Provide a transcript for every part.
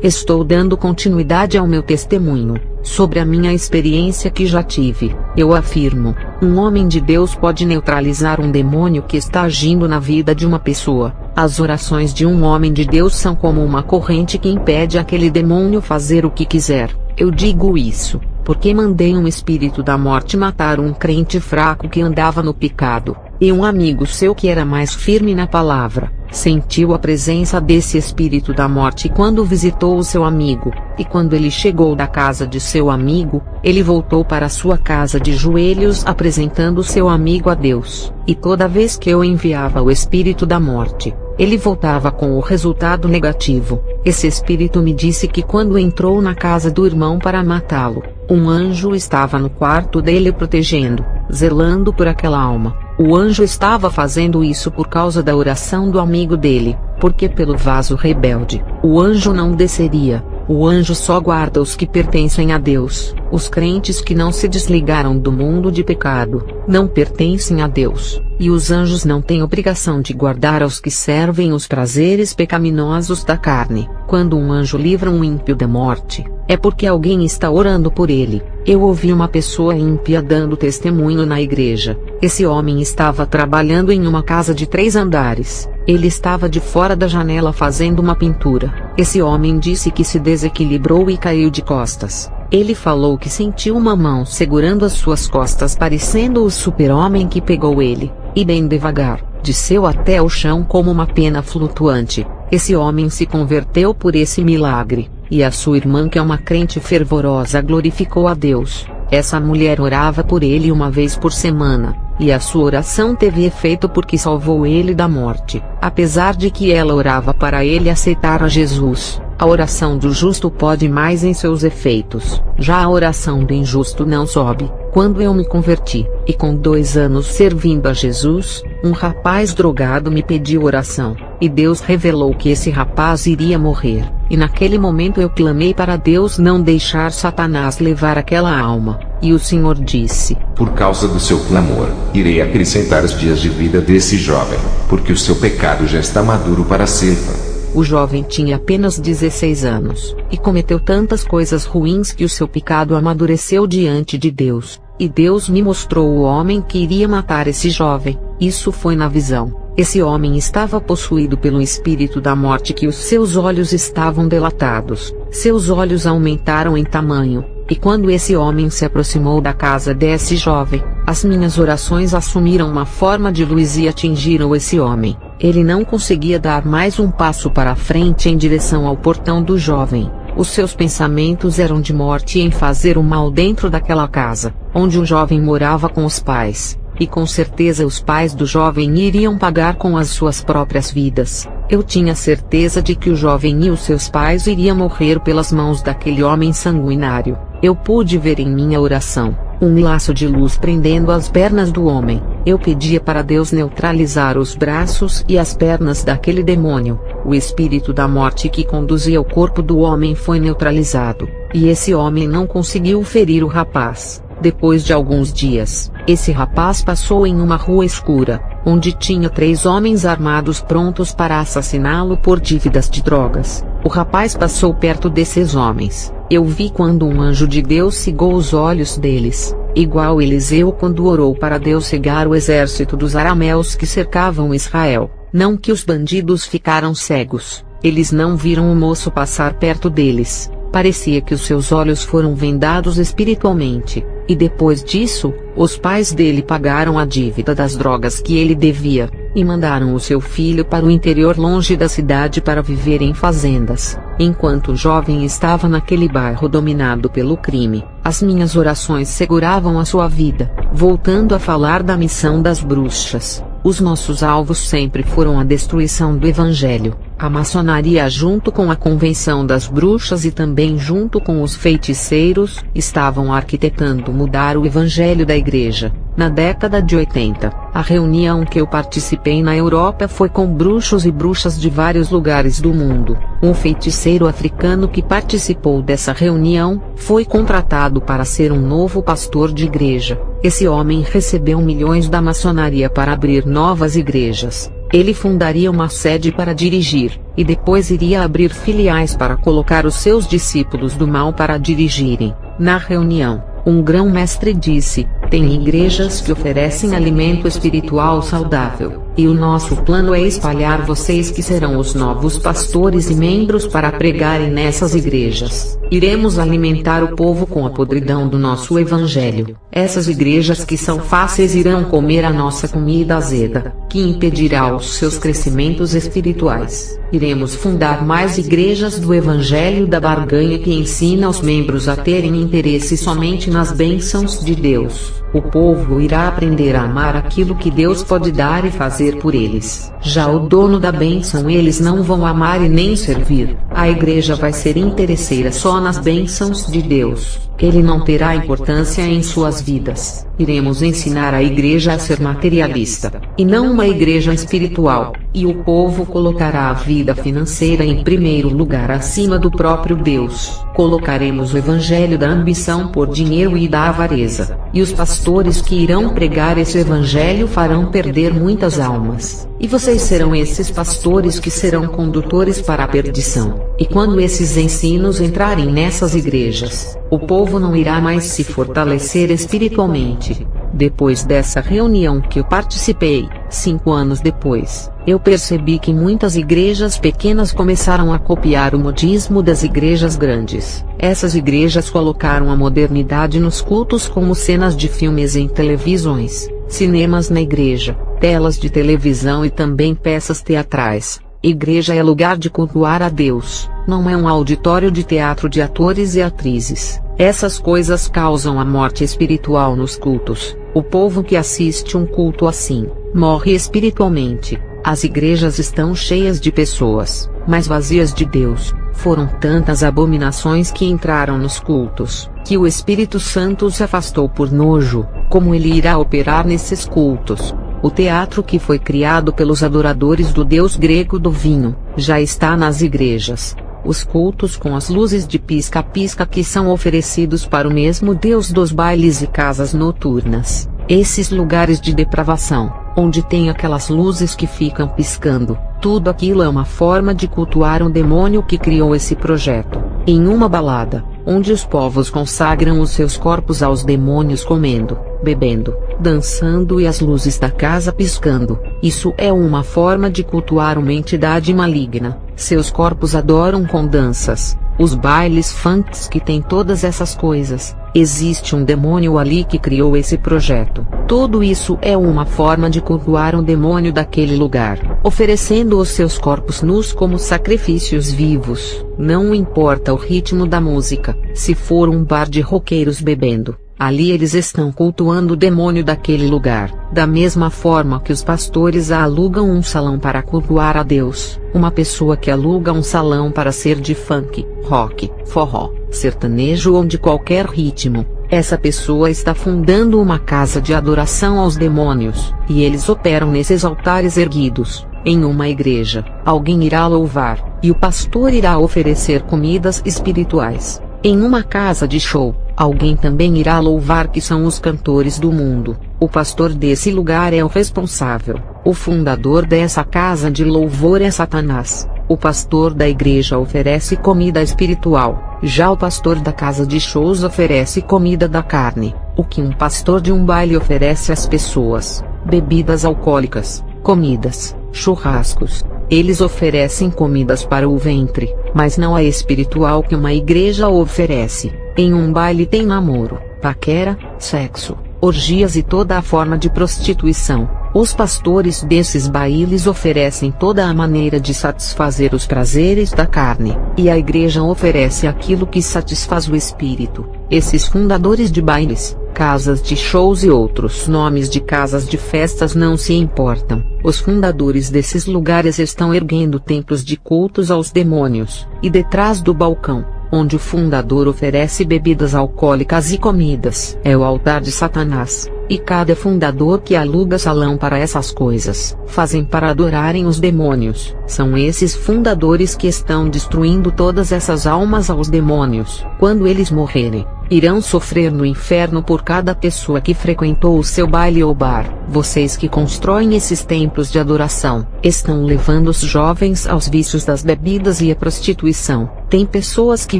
Estou dando continuidade ao meu testemunho, sobre a minha experiência que já tive. Eu afirmo, um homem de Deus pode neutralizar um demônio que está agindo na vida de uma pessoa. As orações de um homem de Deus são como uma corrente que impede aquele demônio fazer o que quiser. Eu digo isso, porque mandei um espírito da morte matar um crente fraco que andava no pecado, e um amigo seu que era mais firme na palavra, sentiu a presença desse espírito da morte quando visitou o seu amigo, e quando ele chegou da casa de seu amigo, ele voltou para sua casa de joelhos apresentando seu amigo a Deus, e toda vez que eu enviava o espírito da morte, ele voltava com o resultado negativo. Esse espírito me disse que quando entrou na casa do irmão para matá-lo, um anjo estava no quarto dele protegendo, zelando por aquela alma. O anjo estava fazendo isso por causa da oração do amigo dele, porque pelo vaso rebelde, o anjo não desceria. O anjo só guarda os que pertencem a Deus. Os crentes que não se desligaram do mundo de pecado, não pertencem a Deus, e os anjos não têm obrigação de guardar aos que servem os prazeres pecaminosos da carne. Quando um anjo livra um ímpio da morte, é porque alguém está orando por ele. Eu ouvi uma pessoa ímpia dando testemunho na igreja. Esse homem estava trabalhando em uma casa de 3 andares. Ele estava de fora da janela fazendo uma pintura. Esse homem disse que se desequilibrou e caiu de costas. Ele falou que sentiu uma mão segurando as suas costas parecendo o super-homem que pegou ele, e bem devagar, desceu até o chão como uma pena flutuante. Esse homem se converteu por esse milagre, e a sua irmã, que é uma crente fervorosa, glorificou a Deus. Essa mulher orava por ele uma vez por semana, e a sua oração teve efeito porque salvou ele da morte. Apesar de que ela orava para ele aceitar a Jesus, a oração do justo pode mais em seus efeitos. Já a oração do injusto não sobe. Quando eu me converti, e com 2 anos servindo a Jesus, um rapaz drogado me pediu oração, e Deus revelou que esse rapaz iria morrer, e naquele momento eu clamei para Deus não deixar Satanás levar aquela alma, e o Senhor disse: por causa do seu clamor, irei acrescentar os dias de vida desse jovem, porque o seu pecado já está maduro para a cefa. O jovem tinha apenas 16 anos, e cometeu tantas coisas ruins que o seu pecado amadureceu diante de Deus, e Deus me mostrou o homem que iria matar esse jovem. Isso foi na visão. Esse homem estava possuído pelo espírito da morte, que os seus olhos estavam dilatados, seus olhos aumentaram em tamanho, e quando esse homem se aproximou da casa desse jovem, as minhas orações assumiram uma forma de luz e atingiram esse homem. Ele não conseguia dar mais um passo para frente em direção ao portão do jovem. Os seus pensamentos eram de morte e em fazer o mal dentro daquela casa, onde o jovem morava com os pais, e com certeza os pais do jovem iriam pagar com as suas próprias vidas. Eu tinha certeza de que o jovem e os seus pais iriam morrer pelas mãos daquele homem sanguinário. Eu pude ver em minha oração um laço de luz prendendo as pernas do homem. Eu pedia para Deus neutralizar os braços e as pernas daquele demônio. O espírito da morte que conduzia o corpo do homem foi neutralizado, e esse homem não conseguiu ferir o rapaz. Depois de alguns dias, esse rapaz passou em uma rua escura, onde tinha 3 homens armados prontos para assassiná-lo por dívidas de drogas. O rapaz passou perto desses homens. Eu vi quando um anjo de Deus cegou os olhos deles, igual Eliseu quando orou para Deus cegar o exército dos arameus que cercavam Israel. Não que os bandidos ficaram cegos, eles não viram o moço passar perto deles. Parecia que os seus olhos foram vendados espiritualmente, e depois disso, os pais dele pagaram a dívida das drogas que ele devia, e mandaram o seu filho para o interior longe da cidade para viver em fazendas. Enquanto o jovem estava naquele bairro dominado pelo crime, as minhas orações seguravam a sua vida. Voltando a falar da missão das bruxas, os nossos alvos sempre foram a destruição do evangelho. A maçonaria, junto com a convenção das bruxas e também junto com os feiticeiros, estavam arquitetando mudar o evangelho da igreja. Na década de 80, a reunião que eu participei na Europa foi com bruxos e bruxas de vários lugares do mundo. Um feiticeiro africano que participou dessa reunião foi contratado para ser um novo pastor de igreja. Esse homem recebeu milhões da maçonaria para abrir novas igrejas. Ele fundaria uma sede para dirigir, e depois iria abrir filiais para colocar os seus discípulos do mal para dirigirem. Na reunião, um grão-mestre disse: tem igrejas que oferecem alimento espiritual saudável, e o nosso plano é espalhar vocês que serão os novos pastores e membros para pregarem nessas igrejas. Iremos alimentar o povo com a podridão do nosso evangelho. Essas igrejas que são fáceis irão comer a nossa comida azeda, que impedirá os seus crescimentos espirituais. Iremos fundar mais igrejas do evangelho da barganha que ensina os membros a terem interesse somente nas bênçãos de Deus. O povo irá aprender a amar aquilo que Deus pode dar e fazer por eles. Já o dono da bênção eles não vão amar e nem servir. A igreja vai ser interesseira só nas bênçãos de Deus. Ele não terá importância em suas vidas. Iremos ensinar a igreja a ser materialista, e não uma igreja espiritual, e o povo colocará a vida financeira em primeiro lugar acima do próprio Deus. Colocaremos o evangelho da ambição por dinheiro e da avareza, e os pastores que irão pregar esse evangelho farão perder muitas almas. E vocês serão esses pastores que serão condutores para a perdição. E quando esses ensinos entrarem nessas igrejas, o povo não irá mais se fortalecer espiritualmente. Depois dessa reunião que eu participei, 5 anos depois, eu percebi que muitas igrejas pequenas começaram a copiar o modismo das igrejas grandes. Essas igrejas colocaram a modernidade nos cultos como cenas de filmes em televisões, cinemas na igreja, telas de televisão e também peças teatrais. Igreja é lugar de cultuar a Deus, não é um auditório de teatro de atores e atrizes. Essas coisas causam a morte espiritual nos cultos. O povo que assiste um culto assim, morre espiritualmente. As igrejas estão cheias de pessoas, mas vazias de Deus. Foram tantas abominações que entraram nos cultos, que o Espírito Santo se afastou por nojo. Como ele irá operar nesses cultos? O teatro que foi criado pelos adoradores do deus grego do vinho, já está nas igrejas. Os cultos com as luzes de pisca-pisca que são oferecidos para o mesmo deus dos bailes e casas noturnas. Esses lugares de depravação, onde tem aquelas luzes que ficam piscando, tudo aquilo é uma forma de cultuar um demônio que criou esse projeto. Em uma balada, onde os povos consagram os seus corpos aos demônios comendo, bebendo, dançando e as luzes da casa piscando, isso é uma forma de cultuar uma entidade maligna. Seus corpos adoram com danças, os bailes funks que tem todas essas coisas. Existe um demônio ali que criou esse projeto. Tudo isso é uma forma de cultuar um demônio daquele lugar, oferecendo os seus corpos nus como sacrifícios vivos. Não importa o ritmo da música, se for um bar de roqueiros bebendo, ali eles estão cultuando o demônio daquele lugar. Da mesma forma que os pastores alugam um salão para cultuar a Deus, uma pessoa que aluga um salão para ser de funk, rock, forró, sertanejo ou de qualquer ritmo, essa pessoa está fundando uma casa de adoração aos demônios, e eles operam nesses altares erguidos. Em uma igreja, alguém irá louvar, e o pastor irá oferecer comidas espirituais. Em uma casa de show, alguém também irá louvar, que são os cantores do mundo. O pastor desse lugar é o responsável. O fundador dessa casa de louvor é Satanás. O pastor da igreja oferece comida espiritual, já o pastor da casa de shows oferece comida da carne. O que um pastor de um baile oferece às pessoas? Bebidas alcoólicas, comidas, churrascos. Eles oferecem comidas para o ventre, mas não a espiritual que uma igreja oferece. Em um baile tem namoro, paquera, sexo, orgias e toda a forma de prostituição. Os pastores desses bailes oferecem toda a maneira de satisfazer os prazeres da carne, e a igreja oferece aquilo que satisfaz o espírito. Esses fundadores de bailes, casas de shows e outros nomes de casas de festas não se importam. Os fundadores desses lugares estão erguendo templos de cultos aos demônios, e detrás do balcão, onde o fundador oferece bebidas alcoólicas e comidas, é o altar de Satanás. E cada fundador que aluga salão para essas coisas, fazem para adorarem os demônios. São esses fundadores que estão destruindo todas essas almas aos demônios. Quando eles morrerem, irão sofrer no inferno por cada pessoa que frequentou o seu baile ou bar. Vocês que constroem esses templos de adoração, estão levando os jovens aos vícios das bebidas e à prostituição. Tem pessoas que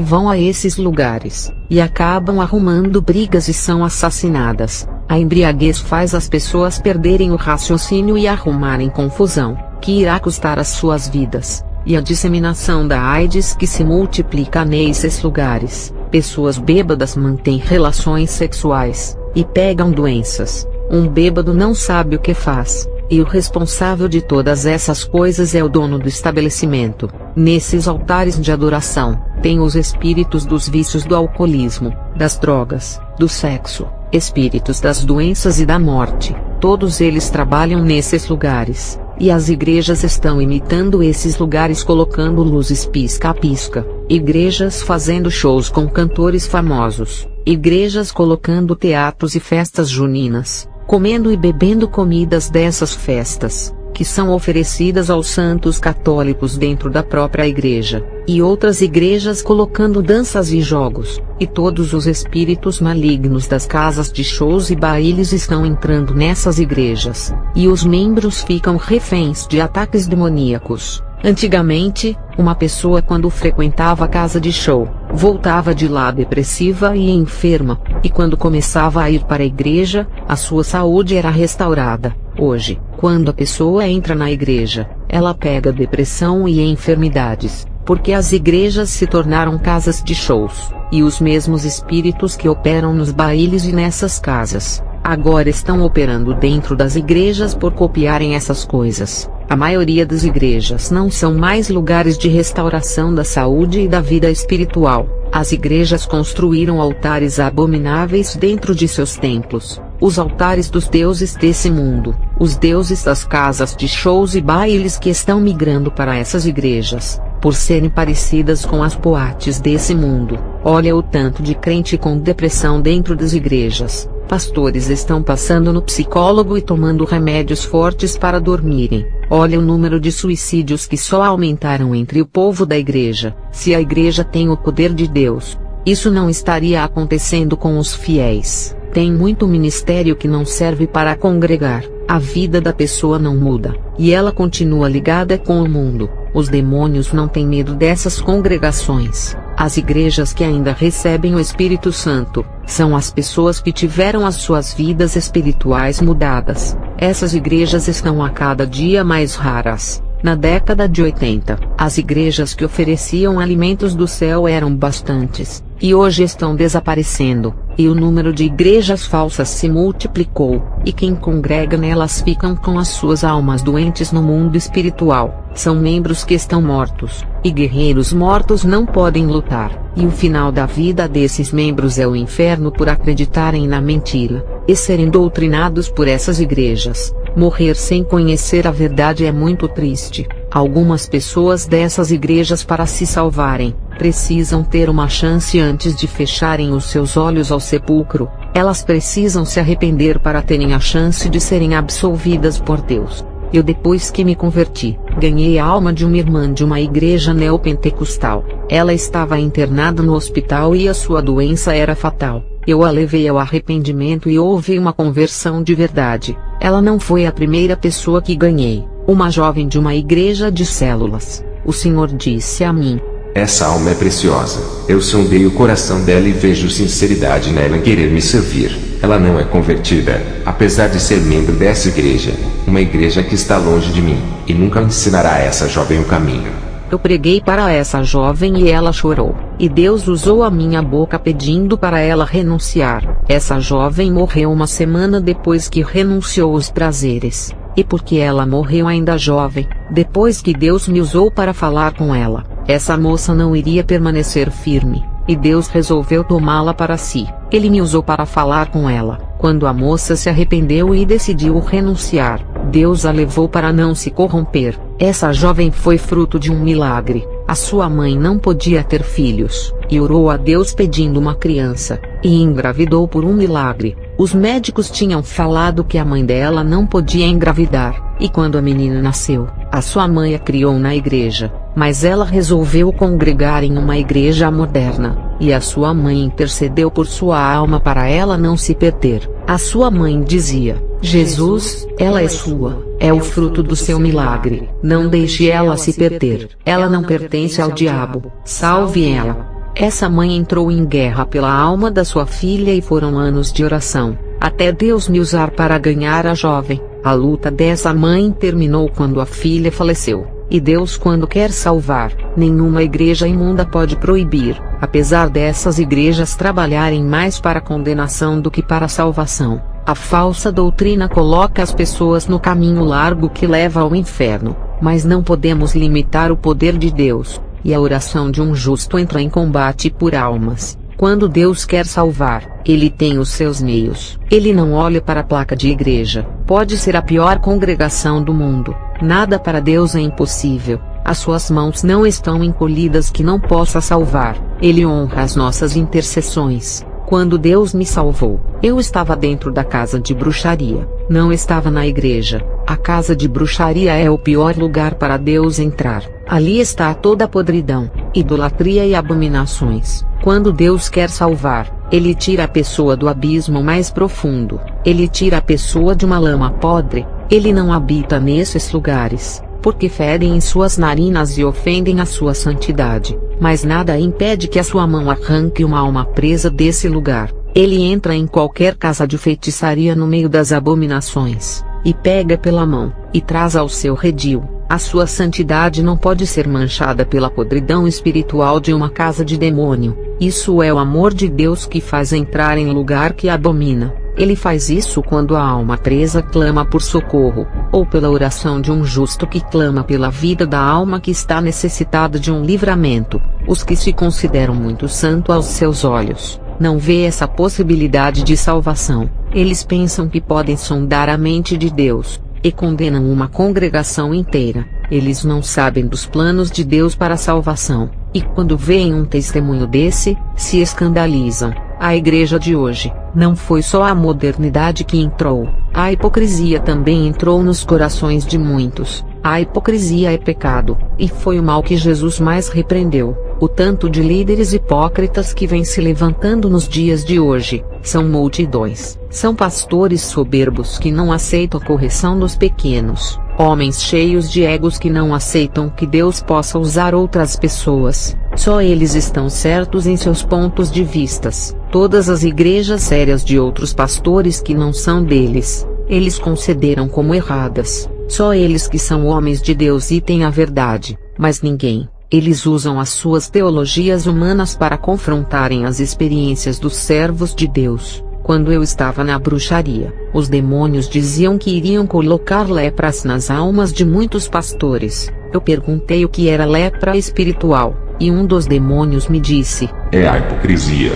vão a esses lugares, e acabam arrumando brigas e são assassinadas. A embriaguez faz as pessoas perderem o raciocínio e arrumarem confusão, que irá custar as suas vidas. E a disseminação da AIDS que se multiplica nesses lugares. Pessoas bêbadas mantêm relações sexuais, e pegam doenças. Um bêbado não sabe o que faz, e o responsável de todas essas coisas é o dono do estabelecimento. Nesses altares de adoração, tem os espíritos dos vícios do alcoolismo, das drogas, do sexo, espíritos das doenças e da morte. Todos eles trabalham nesses lugares. E as igrejas estão imitando esses lugares colocando luzes pisca-pisca, igrejas fazendo shows com cantores famosos, igrejas colocando teatros e festas juninas, comendo e bebendo comidas dessas festas, que são oferecidas aos santos católicos dentro da própria igreja, e outras igrejas colocando danças e jogos, e todos os espíritos malignos das casas de shows e bailes estão entrando nessas igrejas, e os membros ficam reféns de ataques demoníacos. Antigamente, uma pessoa quando frequentava a casa de show, voltava de lá depressiva e enferma, e quando começava a ir para a igreja, a sua saúde era restaurada. Hoje, quando a pessoa entra na igreja, ela pega depressão e enfermidades, porque as igrejas se tornaram casas de shows, e os mesmos espíritos que operam nos bailes e nessas casas, agora estão operando dentro das igrejas por copiarem essas coisas. A maioria das igrejas não são mais lugares de restauração da saúde e da vida espiritual. As igrejas construíram altares abomináveis dentro de seus templos, os altares dos deuses desse mundo, os deuses das casas de shows e bailes que estão migrando para essas igrejas, por serem parecidas com as boates desse mundo. Olha o tanto de crente com depressão dentro das igrejas. Pastores estão passando no psicólogo e tomando remédios fortes para dormirem. Olha o número de suicídios que só aumentaram entre o povo da igreja. Se a igreja tem o poder de Deus, isso não estaria acontecendo com os fiéis. Tem muito ministério que não serve para congregar. A vida da pessoa não muda, e ela continua ligada com o mundo. Os demônios não têm medo dessas congregações. As igrejas que ainda recebem o Espírito Santo, são as pessoas que tiveram as suas vidas espirituais mudadas. Essas igrejas estão a cada dia mais raras. Na década de 80, as igrejas que ofereciam alimentos do céu eram bastantes, e hoje estão desaparecendo, e o número de igrejas falsas se multiplicou, e quem congrega nelas ficam com as suas almas doentes no mundo espiritual. São membros que estão mortos, e guerreiros mortos não podem lutar, e o final da vida desses membros é o inferno por acreditarem na mentira, e serem doutrinados por essas igrejas. Morrer sem conhecer a verdade é muito triste. Algumas pessoas dessas igrejas, para se salvarem, precisam ter uma chance antes de fecharem os seus olhos ao sepulcro. Elas precisam se arrepender para terem a chance de serem absolvidas por Deus. Eu, depois que me converti, ganhei a alma de uma irmã de uma igreja neopentecostal. Ela estava internada no hospital e a sua doença era fatal. Eu a levei ao arrependimento e houve uma conversão de verdade. Ela não foi a primeira pessoa que ganhei. Uma jovem de uma igreja de células. O Senhor disse a mim: essa alma é preciosa. Eu sondei o coração dela e vejo sinceridade nela em querer me servir. Ela não é convertida, apesar de ser membro dessa igreja, uma igreja que está longe de mim, e nunca ensinará a essa jovem o caminho. Eu preguei para essa jovem e ela chorou, e Deus usou a minha boca pedindo para ela renunciar. Essa jovem morreu uma semana depois que renunciou aos prazeres. E porque ela morreu ainda jovem, depois que Deus me usou para falar com ela, essa moça não iria permanecer firme, e Deus resolveu tomá-la para si. Ele me usou para falar com ela. Quando a moça se arrependeu e decidiu renunciar, Deus a levou para não se corromper. Essa jovem foi fruto de um milagre. A sua mãe não podia ter filhos, e orou a Deus pedindo uma criança, e engravidou por um milagre. Os médicos tinham falado que a mãe dela não podia engravidar, e quando a menina nasceu, a sua mãe a criou na igreja, mas ela resolveu congregar em uma igreja moderna. e a sua mãe intercedeu por sua alma para ela não se perder. A sua mãe dizia: Jesus, ela é sua, é o fruto do seu milagre, não deixe ela se perder, ela não pertence ao diabo, salve ela. Essa mãe entrou em guerra pela alma da sua filha e foram anos de oração, até Deus me usar para ganhar a jovem. A luta dessa mãe terminou quando a filha faleceu, e Deus, quando quer salvar, nenhuma igreja imunda pode proibir, apesar dessas igrejas trabalharem mais para condenação do que para salvação. A falsa doutrina coloca as pessoas no caminho largo que leva ao inferno, mas não podemos limitar o poder de Deus, e a oração de um justo entra em combate por almas. Quando Deus quer salvar, Ele tem os seus meios. Ele não olha para a placa de igreja. Pode ser a pior congregação do mundo, nada para Deus é impossível. As suas mãos não estão encolhidas que não possa salvar. Ele honra as nossas intercessões. Quando Deus me salvou, eu estava dentro da casa de bruxaria, não estava na igreja. A casa de bruxaria é o pior lugar para Deus entrar. Ali está toda a podridão, idolatria e abominações. Quando Deus quer salvar, Ele tira a pessoa do abismo mais profundo. Ele tira a pessoa de uma lama podre. Ele não habita nesses lugares, porque fedem em suas narinas e ofendem a sua santidade. Mas nada impede que a sua mão arranque uma alma presa desse lugar. Ele entra em qualquer casa de feitiçaria no meio das abominações, e pega pela mão, e traz ao seu redil. A sua santidade não pode ser manchada pela podridão espiritual de uma casa de demônio. Isso é o amor de Deus que faz entrar em lugar que abomina. Ele faz isso quando a alma presa clama por socorro, ou pela oração de um justo que clama pela vida da alma que está necessitada de um livramento. Os que se consideram muito santos aos seus olhos, não vê essa possibilidade de salvação. Eles pensam que podem sondar a mente de Deus, e condenam uma congregação inteira. Eles não sabem dos planos de Deus para a salvação, e quando veem um testemunho desse, se escandalizam. A igreja de hoje, não foi só a modernidade que entrou, a hipocrisia também entrou nos corações de muitos. A hipocrisia é pecado, e foi o mal que Jesus mais repreendeu. O tanto de líderes hipócritas que vem se levantando nos dias de hoje, são multidões. São pastores soberbos que não aceitam a correção dos pequenos, homens cheios de egos que não aceitam que Deus possa usar outras pessoas. Só eles estão certos em seus pontos de vistas. Todas as igrejas sérias de outros pastores que não são deles, eles consideram como erradas. Só eles que são homens de Deus e têm a verdade, mas ninguém. Eles usam as suas teologias humanas para confrontarem as experiências dos servos de Deus. Quando eu estava na bruxaria, os demônios diziam que iriam colocar lepras nas almas de muitos pastores. Eu perguntei o que era lepra espiritual, e um dos demônios me disse: é a hipocrisia.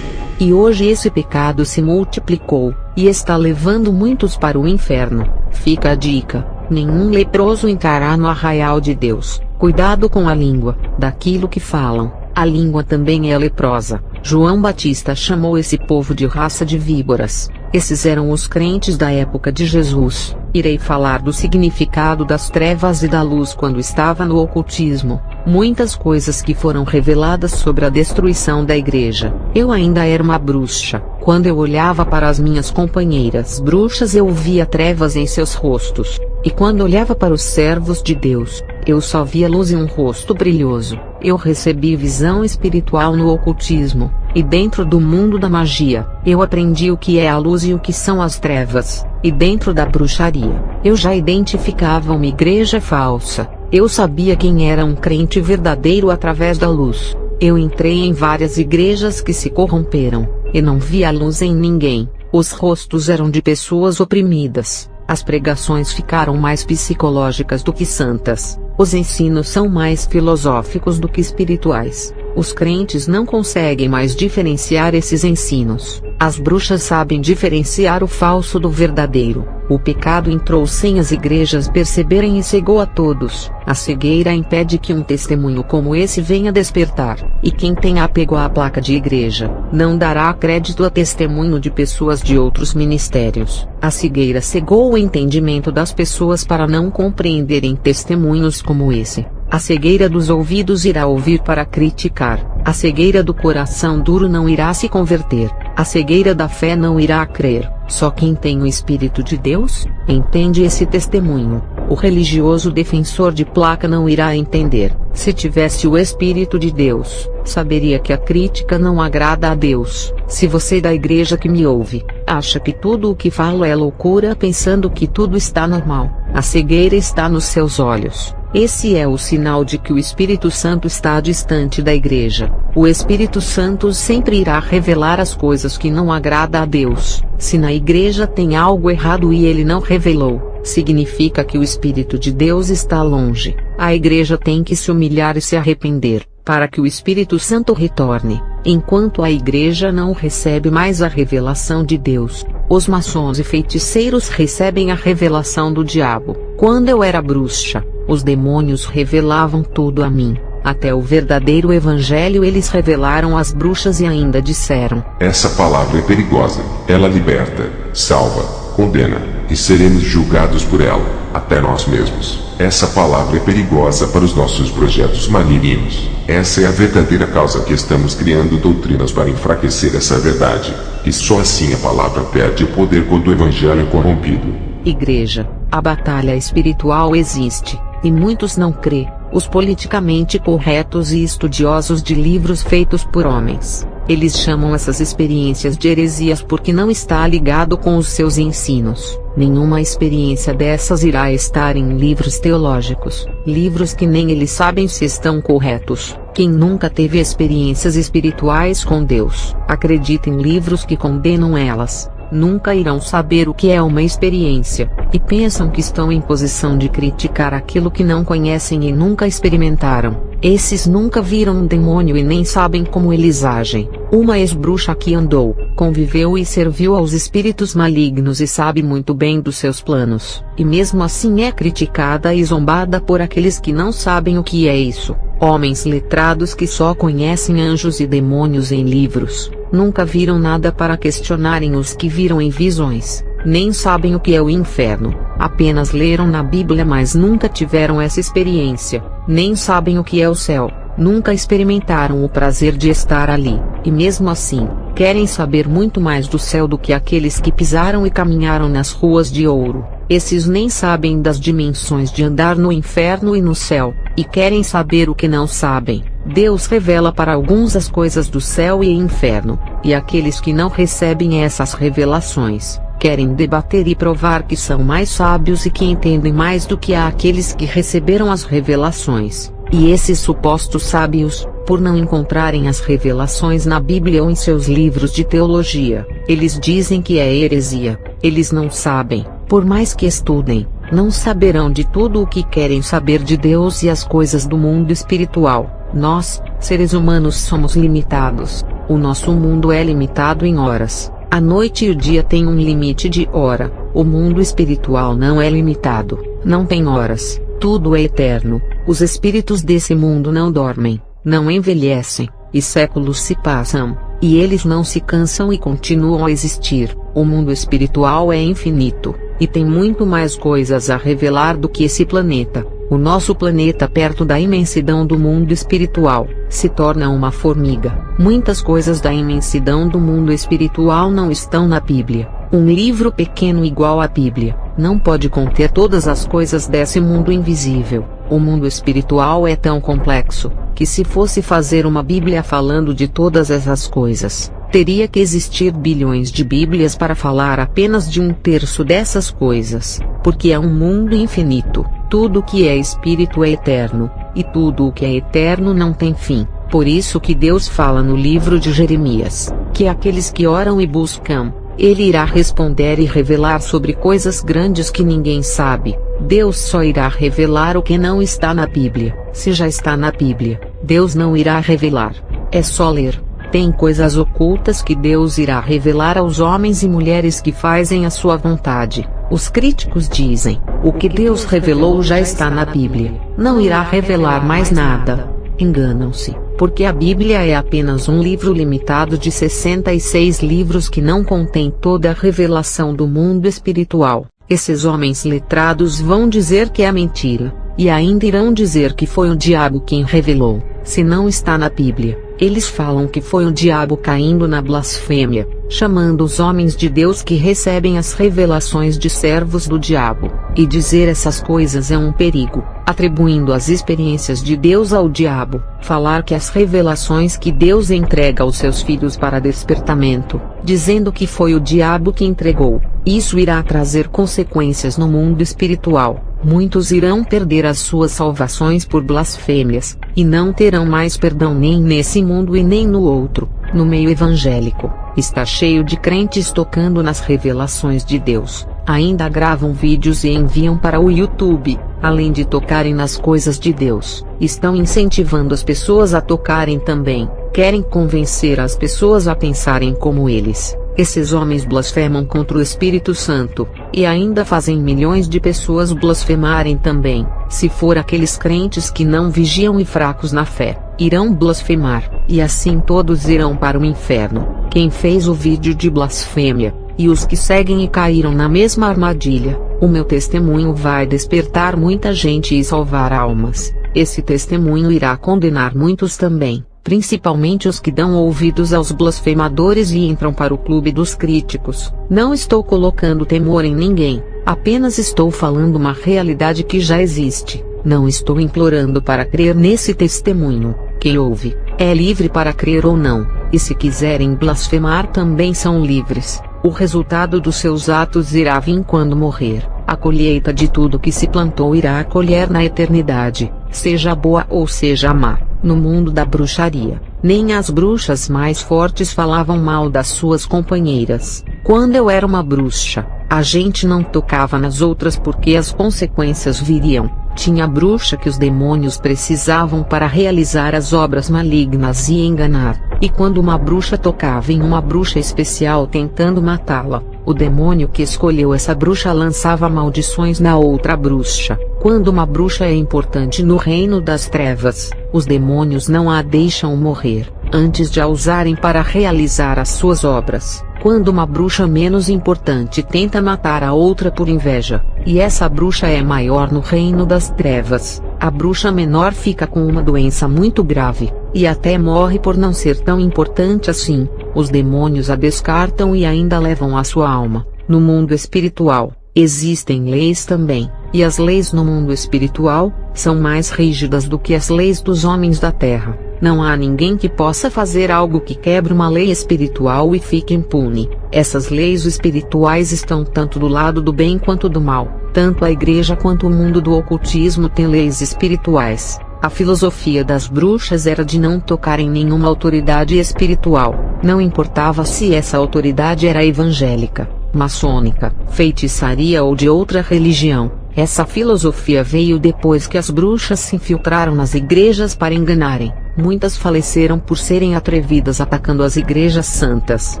E hoje esse pecado se multiplicou, e está levando muitos para o inferno. Fica a dica: nenhum leproso entrará no arraial de Deus. Cuidado com a língua, daquilo que falam. A língua também é leprosa. João Batista chamou esse povo de raça de víboras. Esses eram os crentes da época de Jesus. Irei falar do significado das trevas e da luz quando estava no ocultismo. Muitas coisas que foram reveladas sobre a destruição da igreja. Eu ainda era uma bruxa. Quando eu olhava para as minhas companheiras bruxas, eu via trevas em seus rostos. E quando olhava para os servos de Deus, eu só via luz e um rosto brilhoso. Eu recebi visão espiritual no ocultismo, e dentro do mundo da magia, eu aprendi o que é a luz e o que são as trevas. E dentro da bruxaria, eu já identificava uma igreja falsa. Eu sabia quem era um crente verdadeiro através da luz. Eu entrei em várias igrejas que se corromperam, e não via a luz em ninguém. Os rostos eram de pessoas oprimidas. As pregações ficaram mais psicológicas do que santas. Os ensinos são mais filosóficos do que espirituais. Os crentes não conseguem mais diferenciar esses ensinos. As bruxas sabem diferenciar o falso do verdadeiro. O pecado entrou sem as igrejas perceberem e cegou a todos. A cegueira impede que um testemunho como esse venha despertar. E quem tem apego à placa de igreja, não dará crédito a testemunho de pessoas de outros ministérios. A cegueira cegou o entendimento das pessoas para não compreenderem testemunhos como esse. A cegueira dos ouvidos irá ouvir para criticar, a cegueira do coração duro não irá se converter, a cegueira da fé não irá crer. Só quem tem o Espírito de Deus, entende esse testemunho. O religioso defensor de placa não irá entender. Se tivesse o Espírito de Deus, saberia que a crítica não agrada a Deus. Se você da igreja que me ouve, acha que tudo o que falo é loucura pensando que tudo está normal, a cegueira está nos seus olhos. Esse é o sinal de que o Espírito Santo está distante da igreja. O Espírito Santo sempre irá revelar as coisas que não agrada a Deus. Se na igreja tem algo errado e ele não revelou, significa que o Espírito de Deus está longe. A igreja tem que se humilhar e se arrepender, para que o Espírito Santo retorne. Enquanto a igreja não recebe mais a revelação de Deus, os maçons e feiticeiros recebem a revelação do diabo. Quando eu era bruxa, os demônios revelavam tudo a mim. Até o verdadeiro evangelho eles revelaram às bruxas e ainda disseram: essa palavra é perigosa, ela liberta, salva, condena, e seremos julgados por ela, até nós mesmos. Essa palavra é perigosa para os nossos projetos malignos. Essa é a verdadeira causa que estamos criando doutrinas para enfraquecer essa verdade. E só assim a palavra perde o poder quando o evangelho é corrompido. Igreja, a batalha espiritual existe, e muitos não crê. Os politicamente corretos e estudiosos de livros feitos por homens, eles chamam essas experiências de heresias porque não está ligado com os seus ensinos. Nenhuma experiência dessas irá estar em livros teológicos, livros que nem eles sabem se estão corretos. Quem nunca teve experiências espirituais com Deus, acredita em livros que condenam elas, nunca irão saber o que é uma experiência, e pensam que estão em posição de criticar aquilo que não conhecem e nunca experimentaram. Esses nunca viram um demônio e nem sabem como eles agem. Uma ex-bruxa que andou, conviveu e serviu aos espíritos malignos e sabe muito bem dos seus planos, e mesmo assim é criticada e zombada por aqueles que não sabem o que é isso. Homens letrados que só conhecem anjos e demônios em livros, nunca viram nada para questionarem os que viram em visões, nem sabem o que é o inferno, apenas leram na Bíblia mas nunca tiveram essa experiência, nem sabem o que é o céu, nunca experimentaram o prazer de estar ali, e mesmo assim, querem saber muito mais do céu do que aqueles que pisaram e caminharam nas ruas de ouro. Esses nem sabem das dimensões de andar no inferno e no céu, e querem saber o que não sabem. Deus revela para alguns as coisas do céu e inferno, e aqueles que não recebem essas revelações, querem debater e provar que são mais sábios e que entendem mais do que aqueles que receberam as revelações. E esses supostos sábios, por não encontrarem as revelações na Bíblia ou em seus livros de teologia, eles dizem que é heresia. Eles não sabem, por mais que estudem, não saberão de tudo o que querem saber de Deus e as coisas do mundo espiritual. Nós, seres humanos, somos limitados. O nosso mundo é limitado em horas. A noite e o dia têm um limite de hora. O mundo espiritual não é limitado, não tem horas. Tudo é eterno. Os espíritos desse mundo não dormem, não envelhecem, e séculos se passam, e eles não se cansam e continuam a existir. O mundo espiritual é infinito, e tem muito mais coisas a revelar do que esse planeta. O nosso planeta, perto da imensidão do mundo espiritual, se torna uma formiga. Muitas coisas da imensidão do mundo espiritual não estão na Bíblia. Um livro pequeno igual à Bíblia não pode conter todas as coisas desse mundo invisível. O mundo espiritual é tão complexo, que se fosse fazer uma Bíblia falando de todas essas coisas, teria que existir bilhões de Bíblias para falar apenas de 1/3 dessas coisas, porque é um mundo infinito. Tudo que é espírito é eterno, e tudo o que é eterno não tem fim. Por isso que Deus fala no livro de Jeremias, que aqueles que oram e buscam, Ele irá responder e revelar sobre coisas grandes que ninguém sabe. Deus só irá revelar o que não está na Bíblia. Se já está na Bíblia, Deus não irá revelar. É só ler. Tem coisas ocultas que Deus irá revelar aos homens e mulheres que fazem a sua vontade. Os críticos dizem: o que Deus revelou já está na Bíblia, não irá revelar mais nada. Enganam-se, porque a Bíblia é apenas um livro limitado de 66 livros que não contém toda a revelação do mundo espiritual. Esses homens letrados vão dizer que é mentira, e ainda irão dizer que foi o diabo quem revelou, se não está na Bíblia. Eles falam que foi o diabo caindo na blasfêmia, chamando os homens de Deus que recebem as revelações de servos do diabo, e dizer essas coisas é um perigo, atribuindo as experiências de Deus ao diabo, falar que as revelações que Deus entrega aos seus filhos para despertamento, dizendo que foi o diabo que entregou. Isso irá trazer consequências no mundo espiritual. Muitos irão perder as suas salvações por blasfêmias, e não terão mais perdão nem nesse mundo e nem no outro. No meio evangélico, está cheio de crentes tocando nas revelações de Deus, ainda gravam vídeos e enviam para o YouTube, além de tocarem nas coisas de Deus, estão incentivando as pessoas a tocarem também, querem convencer as pessoas a pensarem como eles. Esses homens blasfemam contra o Espírito Santo, e ainda fazem milhões de pessoas blasfemarem também. Se for aqueles crentes que não vigiam e fracos na fé, irão blasfemar, e assim todos irão para o inferno. Quem fez o vídeo de blasfêmia, e os que seguem e caíram na mesma armadilha, o meu testemunho vai despertar muita gente e salvar almas. Esse testemunho irá condenar muitos também, principalmente os que dão ouvidos aos blasfemadores e entram para o clube dos críticos. Não estou colocando temor em ninguém, apenas estou falando uma realidade que já existe. Não estou implorando para crer nesse testemunho. Quem ouve, é livre para crer ou não, e se quiserem blasfemar também são livres. O resultado dos seus atos irá vir quando morrer. A colheita de tudo que se plantou irá colher na eternidade, seja boa ou seja má. No mundo da bruxaria, nem as bruxas mais fortes falavam mal das suas companheiras. Quando eu era uma bruxa, a gente não tocava nas outras porque as consequências viriam. Tinha bruxa que os demônios precisavam para realizar as obras malignas e enganar, e quando uma bruxa tocava em uma bruxa especial tentando matá-la, o demônio que escolheu essa bruxa lançava maldições na outra bruxa. Quando uma bruxa é importante no reino das trevas, os demônios não a deixam morrer, antes de a usarem para realizar as suas obras. Quando uma bruxa menos importante tenta matar a outra por inveja, e essa bruxa é maior no reino das trevas, a bruxa menor fica com uma doença muito grave, e até morre por não ser tão importante assim. Os demônios a descartam e ainda levam a sua alma. No mundo espiritual, existem leis também, e as leis no mundo espiritual são mais rígidas do que as leis dos homens da terra. Não há ninguém que possa fazer algo que quebre uma lei espiritual e fique impune. Essas leis espirituais estão tanto do lado do bem quanto do mal. Tanto a igreja quanto o mundo do ocultismo têm leis espirituais. A filosofia das bruxas era de não tocar em nenhuma autoridade espiritual, não importava se essa autoridade era evangélica, maçônica, feitiçaria ou de outra religião. Essa filosofia veio depois que as bruxas se infiltraram nas igrejas para enganarem. Muitas faleceram por serem atrevidas atacando as igrejas santas,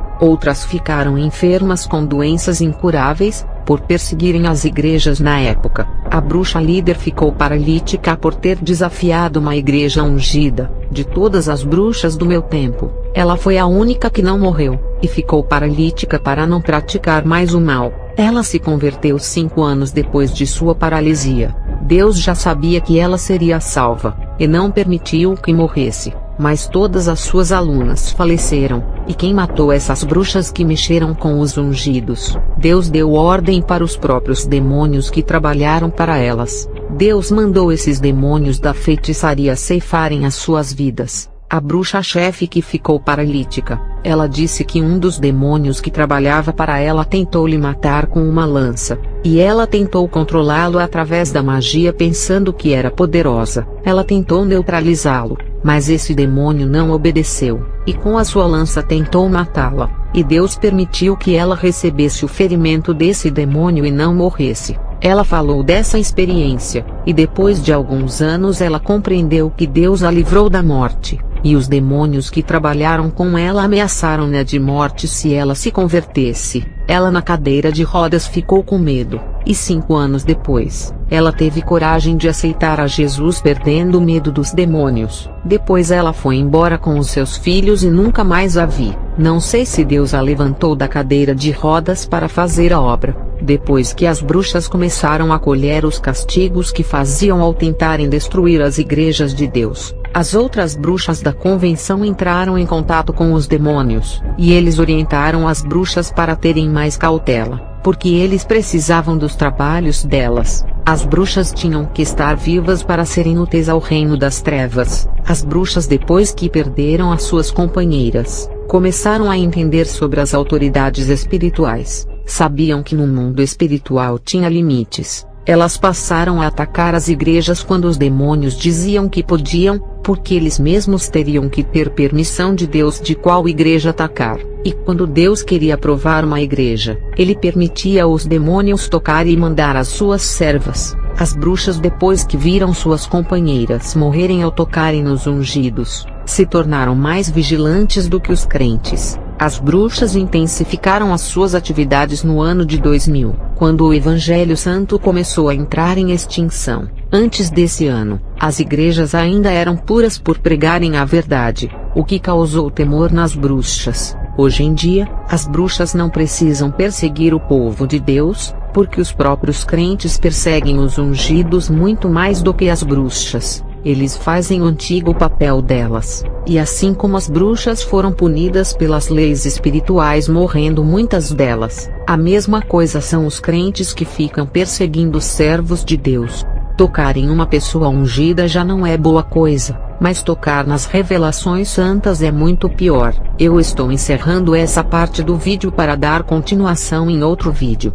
outras ficaram enfermas com doenças incuráveis, por perseguirem as igrejas na época. A bruxa líder ficou paralítica por ter desafiado uma igreja ungida. De todas as bruxas do meu tempo, ela foi a única que não morreu, e ficou paralítica para não praticar mais o mal. Ela se converteu 5 anos depois de sua paralisia. Deus já sabia que ela seria salva, e não permitiu que morresse, mas todas as suas alunas faleceram. E quem matou essas bruxas que mexeram com os ungidos? Deus deu ordem para os próprios demônios que trabalharam para elas. Deus mandou esses demônios da feitiçaria ceifarem as suas vidas. A bruxa-chefe que ficou paralítica, ela disse que um dos demônios que trabalhava para ela tentou lhe matar com uma lança, e ela tentou controlá-lo através da magia pensando que era poderosa. Ela tentou neutralizá-lo, mas esse demônio não obedeceu, e com a sua lança tentou matá-la, e Deus permitiu que ela recebesse o ferimento desse demônio e não morresse. Ela falou dessa experiência, e depois de alguns anos ela compreendeu que Deus a livrou da morte. E os demônios que trabalharam com ela ameaçaram-na de morte se ela se convertesse. Ela na cadeira de rodas ficou com medo, e 5 anos depois, ela teve coragem de aceitar a Jesus perdendo o medo dos demônios. Depois ela foi embora com os seus filhos e nunca mais a vi. Não sei se Deus a levantou da cadeira de rodas para fazer a obra, Depois que as bruxas começaram a colher os castigos que faziam ao tentarem destruir as igrejas de Deus, as outras bruxas da convenção entraram em contato com os demônios, e eles orientaram as bruxas para terem mais cautela, porque eles precisavam dos trabalhos delas. As bruxas tinham que estar vivas para serem úteis ao reino das trevas. As bruxas, depois que perderam as suas companheiras, começaram a entender sobre as autoridades espirituais. Sabiam que no mundo espiritual tinha limites. Elas passaram a atacar as igrejas quando os demônios diziam que podiam, porque eles mesmos teriam que ter permissão de Deus de qual igreja atacar. E quando Deus queria provar uma igreja, ele permitia os demônios tocar e mandar as suas servas, as bruxas, depois que viram suas companheiras morrerem ao tocarem nos ungidos, se tornaram mais vigilantes do que os crentes. As bruxas intensificaram as suas atividades no ano de 2000, quando o Evangelho Santo começou a entrar em extinção. Antes desse ano, as igrejas ainda eram puras por pregarem a verdade, o que causou temor nas bruxas. Hoje em dia, as bruxas não precisam perseguir o povo de Deus, porque os próprios crentes perseguem os ungidos muito mais do que as bruxas. Eles fazem o antigo papel delas, e assim como as bruxas foram punidas pelas leis espirituais, morrendo muitas delas, a mesma coisa são os crentes que ficam perseguindo os servos de Deus. Tocar em uma pessoa ungida já não é boa coisa, mas tocar nas revelações santas é muito pior. Eu estou encerrando essa parte do vídeo para dar continuação em outro vídeo.